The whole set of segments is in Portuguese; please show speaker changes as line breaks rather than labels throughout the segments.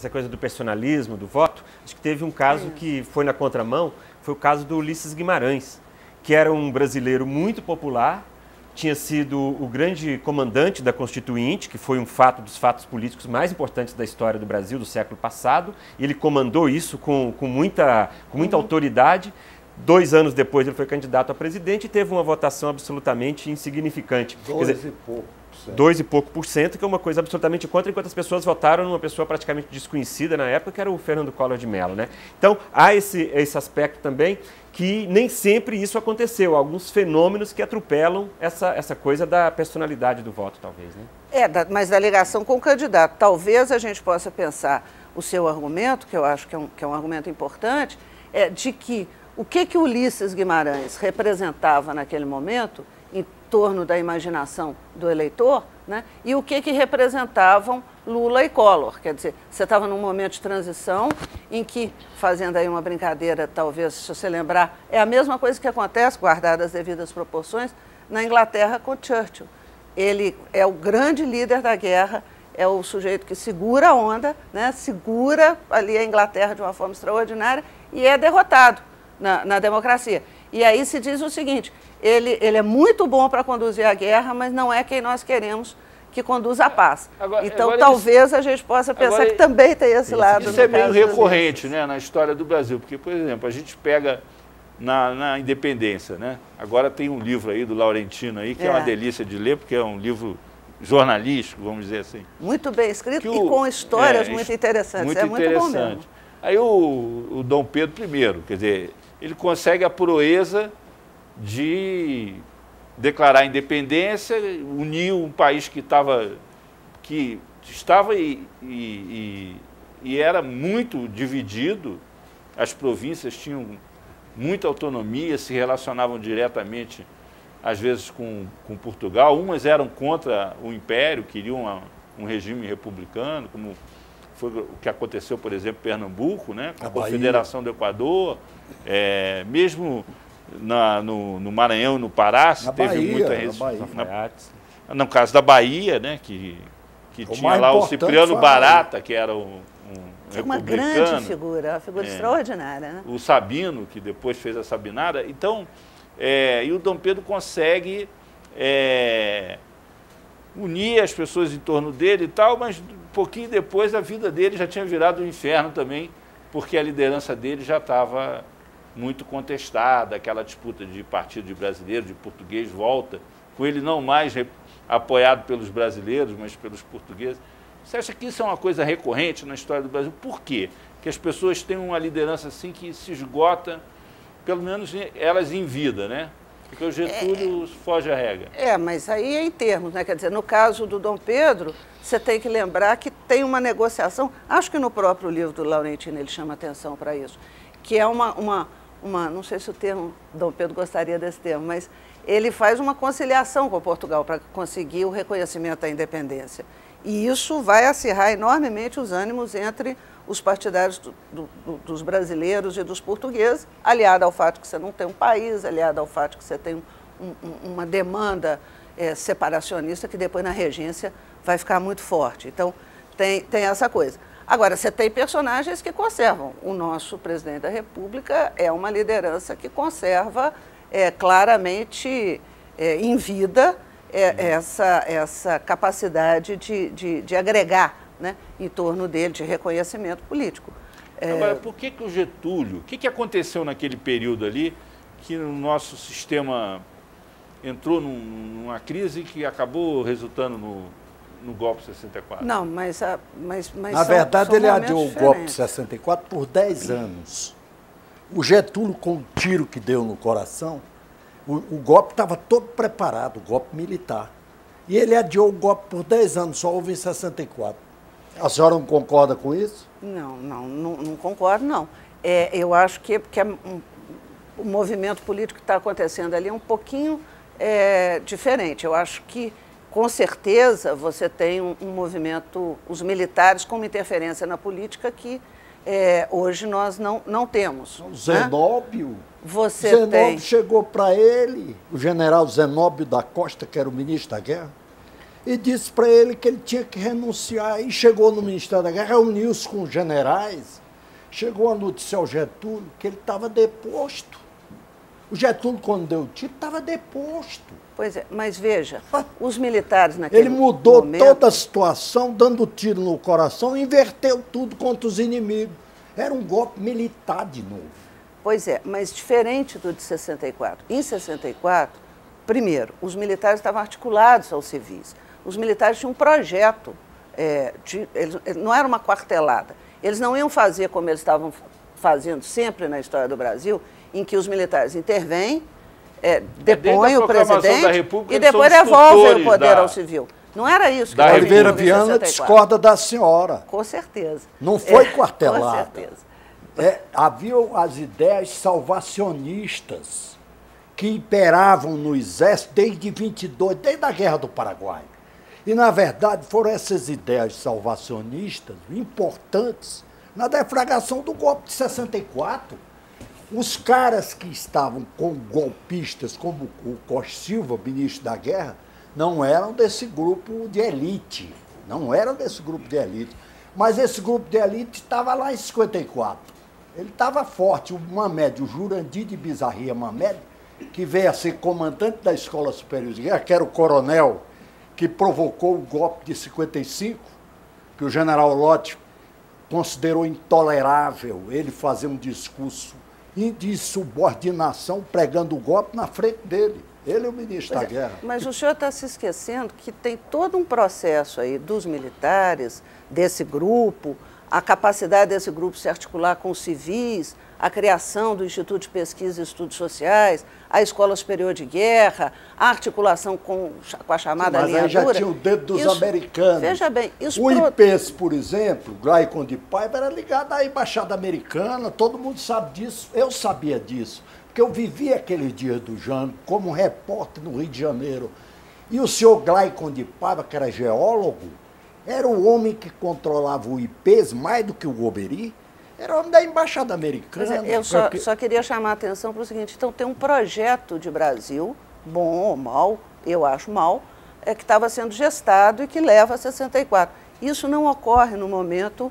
essa coisa do personalismo, do voto, acho que teve um caso que foi na contramão, foi o caso do Ulisses Guimarães, que era um brasileiro muito popular, tinha sido o grande comandante da Constituinte, que foi um fato dos fatos políticos mais importantes da história do Brasil do século passado, e ele comandou isso com muita autoridade. 2 anos depois ele foi candidato a presidente e teve uma votação absolutamente insignificante. 2 e pouco por cento, que é uma coisa absolutamente contra, enquanto as pessoas votaram numa pessoa praticamente desconhecida na época, que era o Fernando Collor de Mello, né? Então, há esse aspecto também, que nem sempre isso aconteceu. Alguns fenômenos que atropelam essa coisa da personalidade do voto, talvez, né?
Mas da ligação com o candidato. Talvez a gente possa pensar o seu argumento, que eu acho que é um argumento importante, de que o que Ulisses Guimarães representava naquele momento, em torno da imaginação do eleitor, né? E o que representavam Lula e Collor. Quer dizer, você estava num momento de transição em que, fazendo aí uma brincadeira, talvez, se você lembrar, é a mesma coisa que acontece, guardadas as devidas proporções, na Inglaterra com Churchill. Ele é o grande líder da guerra, é o sujeito que segura a onda, né? Segura ali a Inglaterra de uma forma extraordinária e é derrotado na democracia. E aí se diz o seguinte, ele é muito bom para conduzir a guerra, mas não é quem nós queremos que conduza a paz. Então, talvez a gente possa pensar que também tem esse lado.
Isso é meio recorrente, né, na história do Brasil, porque, por exemplo, a gente pega na independência, né? Agora tem um livro aí do Laurentino aí, que é uma delícia de ler, porque é um livro jornalístico, vamos dizer assim.
Muito bem escrito e com histórias muito interessantes.
Muito interessante. Muito bom mesmo. Aí o Dom Pedro I, quer dizer, ele consegue a proeza de declarar a independência, unir um país que estava e era muito dividido, as províncias tinham muita autonomia, se relacionavam diretamente, às vezes, com Portugal. Umas eram contra o Império, queriam um regime republicano, como foi o que aconteceu, por exemplo, em Pernambuco, né, com a Confederação do Equador, mesmo no Maranhão e no Pará, teve muita resistência. No caso da Bahia, né, que tinha lá o Cipriano Barata, que era um
uma grande figura, uma figura extraordinária. Né?
O Sabino, que depois fez a Sabinada. Então, e o Dom Pedro consegue unir as pessoas em torno dele e tal, mas um pouquinho depois a vida dele já tinha virado um inferno também, porque a liderança dele já estava muito contestada, aquela disputa de partido de brasileiro, de português, volta, com ele não mais apoiado pelos brasileiros, mas pelos portugueses. Você acha que isso é uma coisa recorrente na história do Brasil? Por quê? Que as pessoas têm uma liderança assim que se esgota, pelo menos elas em vida, né? Porque o Getúlio foge à regra.
Mas aí é em termos, né? Quer dizer, no caso do Dom Pedro, você tem que lembrar que tem uma negociação, acho que no próprio livro do Laurentino ele chama atenção para isso, que é não sei se o termo, Dom Pedro gostaria desse termo, mas ele faz uma conciliação com Portugal para conseguir o reconhecimento da independência. E isso vai acirrar enormemente os ânimos entre os partidários dos brasileiros e dos portugueses, aliado ao fato que você não tem um país, aliado ao fato que você tem uma demanda separacionista que depois na regência vai ficar muito forte. Então, tem essa coisa. Agora, você tem personagens que conservam. O nosso presidente da República é uma liderança que conserva claramente em vida essa capacidade de agregar, né, em torno dele, de reconhecimento político.
Agora, por que o Getúlio, o que aconteceu naquele período ali, que o nosso sistema entrou numa crise que acabou resultando no golpe de 64?
Não, mas
na verdade, ele adiou o golpe de 64 por 10 anos. O Getúlio, com o tiro que deu no coração, o golpe estava todo preparado, o golpe militar. E ele adiou o golpe por 10 anos, só houve em 64. A senhora não concorda com isso?
Não concordo, não. Eu acho que o movimento político que está acontecendo ali é um pouquinho diferente. Eu acho que, com certeza, você tem um movimento, os militares com uma interferência na política que hoje nós não temos.
O Zenóbio,
né? Zenóbio
chegou para ele, o general Zenóbio da Costa, que era o ministro da Guerra, e disse para ele que ele tinha que renunciar. E chegou no Ministério da Guerra, reuniu-se com os generais, chegou a notícia ao Getúlio que ele estava deposto. O Getúlio, quando deu o tiro, estava deposto.
Pois é, mas veja, os militares naquele
momento... Ele mudou
momento,
toda a situação, dando tiro no coração, inverteu tudo contra os inimigos. Era um golpe militar de novo.
Pois é, mas diferente do de 64. Em 64, primeiro, os militares estavam articulados aos civis. Os militares tinham um projeto, não era uma quartelada. Eles não iam fazer como eles estavam fazendo sempre na história do Brasil, em que os militares intervêm, depõem o presidente e depois devolvem o poder ao civil. Não era isso que
a Oliveira Viana discorda da senhora.
Com certeza.
Não foi quartelada.
Com certeza.
Havia as ideias salvacionistas que imperavam no Exército desde 22, desde a Guerra do Paraguai. E, na verdade, foram essas ideias salvacionistas importantes na deflagração do golpe de 64. Os caras que estavam com golpistas, como o Costa Silva, ministro da Guerra, não eram desse grupo de elite. Não eram desse grupo de elite. Mas esse grupo de elite estava lá em 54. Ele estava forte. O Mamed, o Jurandir de Bizarria Mamed, que veio a ser comandante da Escola Superior de Guerra, que era o coronel que provocou o golpe de 55, que o general Lott considerou intolerável ele fazer um discurso de subordinação pregando o golpe na frente dele. Ele é o ministro da Guerra.
Mas o senhor está se esquecendo que tem todo um processo aí dos militares, desse grupo, a capacidade desse grupo se articular com os civis, a criação do Instituto de Pesquisa e Estudos Sociais, a Escola Superior de Guerra, a articulação com a chamada
linha dura. Mas aí já tinha o dedo dos americanos.
Veja bem,
o IPES, por exemplo, Glaicon de Paiva, era ligado à Embaixada Americana, todo mundo sabe disso, eu sabia disso, porque eu vivi aqueles dias do Jango como repórter no Rio de Janeiro. E o senhor Glaicon de Paiva, que era geólogo, era o homem que controlava o IPES mais do que o Goberi. Era homem da Embaixada Americana.
Eu só queria chamar a atenção para o seguinte, então tem um projeto de Brasil, bom ou mal, eu acho mal, que estava sendo gestado e que leva a 64. Isso não ocorre no momento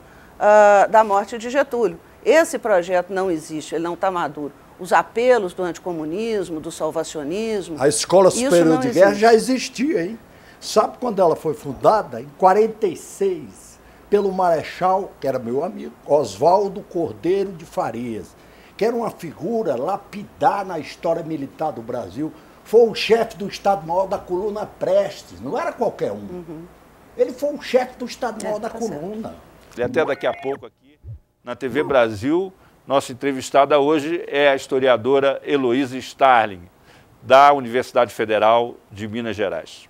da morte de Getúlio. Esse projeto não existe, ele não está maduro. Os apelos do anticomunismo, do salvacionismo...
A Escola Superior de Guerra já existia, hein? Sabe quando ela foi fundada? Em 46. Pelo Marechal, que era meu amigo, Oswaldo Cordeiro de Farias, que era uma figura lapidar na história militar do Brasil. Foi o chefe do Estado-Maior da coluna Prestes, não era qualquer um. Uhum. Ele foi o chefe do Estado-Maior da coluna.
E até daqui a pouco aqui, na TV Brasil, nossa entrevistada hoje é a historiadora Heloísa Starling, da Universidade Federal de Minas Gerais.